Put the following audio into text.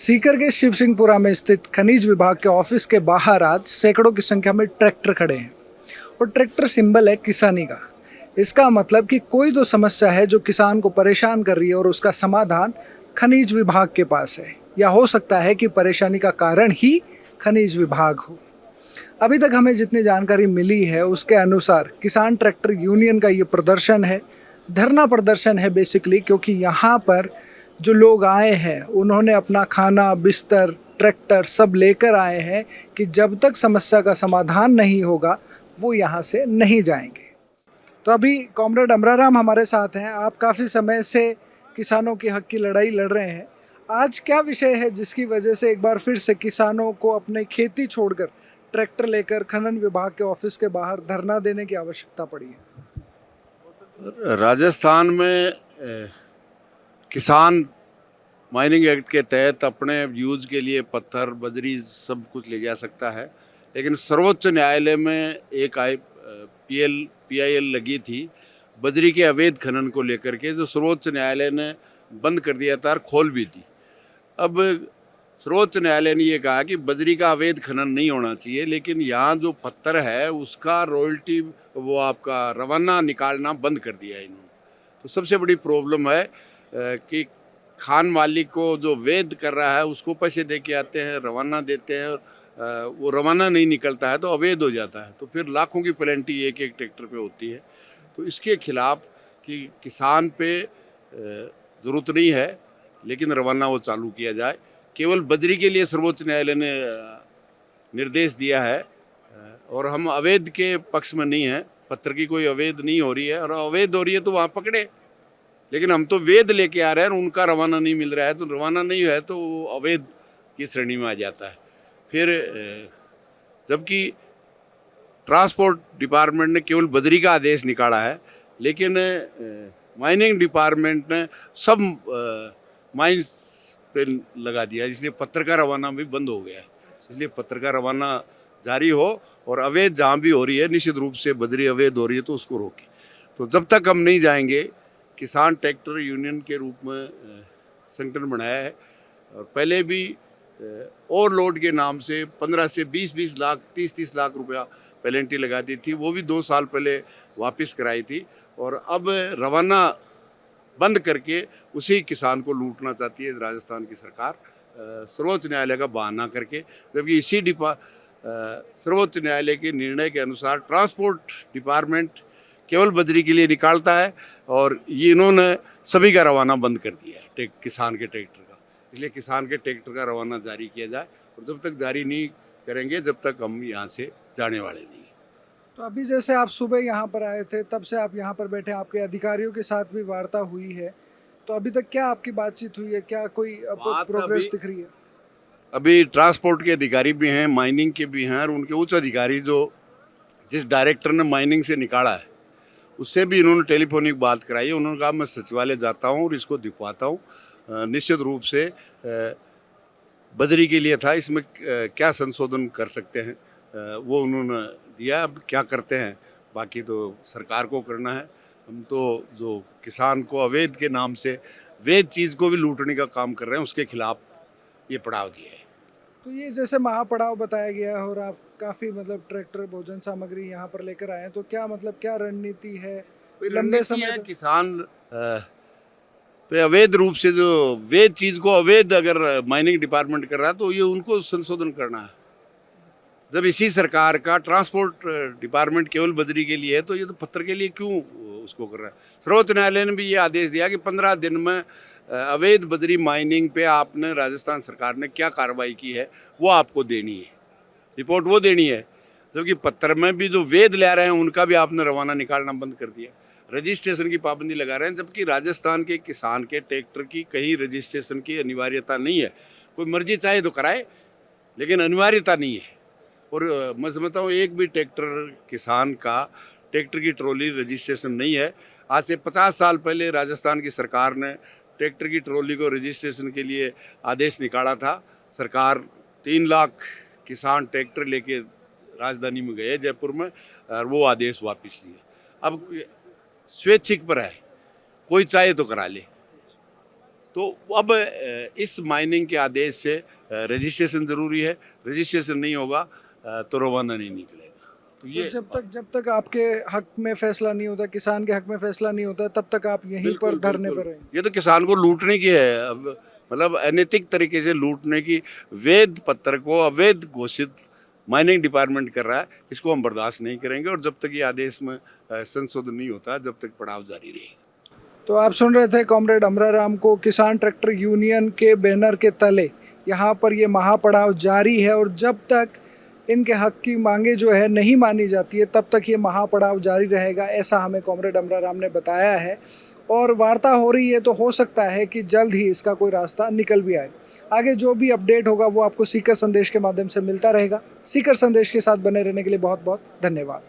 सीकर के शिव सिंहपुरा में स्थित खनिज विभाग के ऑफिस के बाहर आज सैकड़ों की संख्या में ट्रैक्टर खड़े हैं और ट्रैक्टर सिंबल है किसानी का। इसका मतलब कि कोई तो समस्या है जो किसान को परेशान कर रही है और उसका समाधान खनिज विभाग के पास है, या हो सकता है कि परेशानी का कारण ही खनिज विभाग हो। अभी तक हमें जितनी जानकारी मिली है उसके अनुसार किसान ट्रैक्टर यूनियन का ये प्रदर्शन है, धरना प्रदर्शन है बेसिकली, क्योंकि यहाँ पर जो लोग आए हैं उन्होंने अपना खाना, बिस्तर, ट्रैक्टर सब लेकर आए हैं कि जब तक समस्या का समाधान नहीं होगा वो यहाँ से नहीं जाएंगे। तो अभी कॉमरेड अमराराम हमारे साथ हैं। आप काफ़ी समय से किसानों के हक की लड़ाई लड़ रहे हैं। आज क्या विषय है जिसकी वजह से एक बार फिर से किसानों को अपने खेती छोड़कर ट्रैक्टर लेकर खनन विभाग के ऑफिस के बाहर धरना देने की आवश्यकता पड़ी है? राजस्थान में किसान माइनिंग एक्ट के तहत अपने यूज के लिए पत्थर, बजरी सब कुछ ले जा सकता है, लेकिन सर्वोच्च न्यायालय में एक PIL लगी थी बजरी के अवैध खनन को लेकर के, जो सर्वोच्च न्यायालय ने बंद कर दिया था और खोल भी दी। अब सर्वोच्च न्यायालय ने ये कहा कि बजरी का अवैध खनन नहीं होना चाहिए, लेकिन यहाँ जो पत्थर है उसका रॉयल्टी, वो आपका रवाना निकालना बंद कर दिया है इन्होंने। तो सबसे बड़ी प्रॉब्लम है कि खान मालिक को जो वैध कर रहा है उसको पैसे दे के आते हैं, रवाना देते हैं, और वो रवाना नहीं निकलता है तो अवैध हो जाता है, तो फिर लाखों की पेनल्टी एक एक ट्रैक्टर पे होती है। तो इसके खिलाफ कि किसान पे ज़रूरत नहीं है लेकिन रवाना वो चालू किया जाए। केवल बजरी के लिए सर्वोच्च न्यायालय ने निर्देश दिया है, और हम अवैध के पक्ष में नहीं हैं। पत्थर की कोई अवैध नहीं हो रही है, और अवैध हो रही है तो वहाँ पकड़े, लेकिन हम तो वेद लेके आ रहे हैं और उनका रवाना नहीं मिल रहा है, तो रवाना नहीं है तो वो अवैध की श्रेणी में आ जाता है। फिर जबकि ट्रांसपोर्ट डिपार्टमेंट ने केवल बजरी का आदेश निकाला है, लेकिन माइनिंग डिपार्टमेंट ने सब माइंस पे लगा दिया, इसलिए पत्थर का रवाना भी बंद हो गया है। इसलिए पत्थर का रवाना जारी हो, और अवैध जहाँ भी हो रही है, निश्चित रूप से बजरी अवैध हो रही है तो उसको रोके। तो जब तक हम नहीं जाएंगे, किसान ट्रैक्टर यूनियन के रूप में संगठन बनाया है, और पहले भी ओवरलोड के नाम से 15 से 20 लाख, 30 लाख रुपया पेनल्टी लगा दी थी, वो भी 2 साल पहले वापस कराई थी। और अब रवाना बंद करके उसी किसान को लूटना चाहती है राजस्थान की सरकार, सर्वोच्च न्यायालय का बहाना करके। जबकि इसी सर्वोच्च न्यायालय के निर्णय के अनुसार ट्रांसपोर्ट डिपार्टमेंट केवल बजरी के लिए निकालता है, और ये इन्होंने सभी का रवाना बंद कर दिया है किसान के ट्रैक्टर का। इसलिए किसान के ट्रैक्टर का रवाना जारी किया जाए, और जब तक जारी नहीं करेंगे जब तक हम यहाँ से जाने वाले नहीं। तो अभी जैसे आप सुबह यहाँ पर आए थे तब से आप यहाँ पर बैठे, आपके अधिकारियों के साथ भी वार्ता हुई है, तो अभी तक क्या आपकी बातचीत हुई है? क्या कोई प्रोग्रेस दिख रही है? अभी ट्रांसपोर्ट के अधिकारी भी हैं, माइनिंग के भी हैं, और उनके उच्च अधिकारी जो जिस डायरेक्टर ने माइनिंग से निकाला है उससे भी इन्होंने टेलीफोनिक बात कराई है। उन्होंने कहा मैं सचिवालय जाता हूँ और इसको दिखवाता हूँ। निश्चित रूप से बजरी के लिए था, इसमें क्या संशोधन कर सकते हैं वो उन्होंने दिया। अब क्या करते हैं बाकी तो सरकार को करना है। हम तो जो किसान को अवैध के नाम से वैध चीज़ को भी लूटने का काम कर रहे हैं उसके खिलाफ ये पड़ाव दिया है। तो ये जैसे महापड़ाव बताया गया है और आप काफ़ी मतलब ट्रैक्टर, भोजन सामग्री यहाँ पर लेकर आए हैं, तो क्या मतलब क्या रणनीति है लंबे समय तक? किसान पे अवैध रूप से जो वैध चीज़ को अवैध अगर माइनिंग डिपार्टमेंट कर रहा है तो ये उनको संशोधन करना है। जब इसी सरकार का ट्रांसपोर्ट डिपार्टमेंट केवल बजरी के लिए है तो ये तो पत्थर के लिए क्यों उसको कर रहा है। सर्वोच्च न्यायालय ने भी ये आदेश दिया कि 15 दिन में अवैध बजरी माइनिंग पे आपने राजस्थान सरकार ने क्या कार्रवाई की है वो आपको देनी है, रिपोर्ट वो देनी है। जबकि पत्थर में भी जो वैध ले रहे हैं उनका भी आपने रवाना निकालना बंद कर दिया, रजिस्ट्रेशन की पाबंदी लगा रहे हैं। जबकि राजस्थान के किसान के ट्रैक्टर की कहीं रजिस्ट्रेशन की अनिवार्यता नहीं है। कोई मर्जी चाहे तो कराए, लेकिन अनिवार्यता नहीं है। और मैं समझता हूँ एक भी ट्रैक्टर किसान का ट्रैक्टर की ट्रॉली रजिस्ट्रेशन नहीं है। आज से 50 साल पहले राजस्थान की सरकार ने ट्रैक्टर की ट्रॉली को रजिस्ट्रेशन के लिए आदेश निकाला था। सरकार 3 लाख किसान ट्रैक्टर लेके राजधानी में गए जयपुर में, और वो आदेश वापस लिए। अब स्वैच्छिक पर है, कोई चाहे तो करा ले। तो अब इस माइनिंग के आदेश से रजिस्ट्रेशन ज़रूरी है, रजिस्ट्रेशन नहीं होगा तो रवाना नहीं निकलेगा। तो ये तो जब तक आपके हक में फैसला नहीं होता, किसान के हक में फैसला नहीं होता, तब तक आप यहीं पर धरने पर रहेंगे। ये तो किसान को लूटने की है, अब मतलब अनैतिक तरीके से लूटने की, वैध पत्र को अवैध घोषित माइनिंग डिपार्टमेंट कर रहा है, इसको हम बर्दाश्त नहीं करेंगे और जब तक ये आदेश में संशोधन नहीं होता जब तक पड़ाव जारी रहेगा। तो आप सुन रहे थे कॉमरेड अमराराम को। किसान ट्रैक्टर यूनियन के बैनर के तले यहाँ पर ये महापड़ाव जारी है और जब तक इनके हक की मांगे जो है नहीं मानी जाती है तब तक ये महापड़ाव जारी रहेगा, ऐसा हमें कॉमरेड अमराराम ने बताया है। और वार्ता हो रही है तो हो सकता है कि जल्द ही इसका कोई रास्ता निकल भी आए। आगे जो भी अपडेट होगा वो आपको सीकर संदेश के माध्यम से मिलता रहेगा। सीकर संदेश के साथ बने रहने के लिए बहुत बहुत धन्यवाद।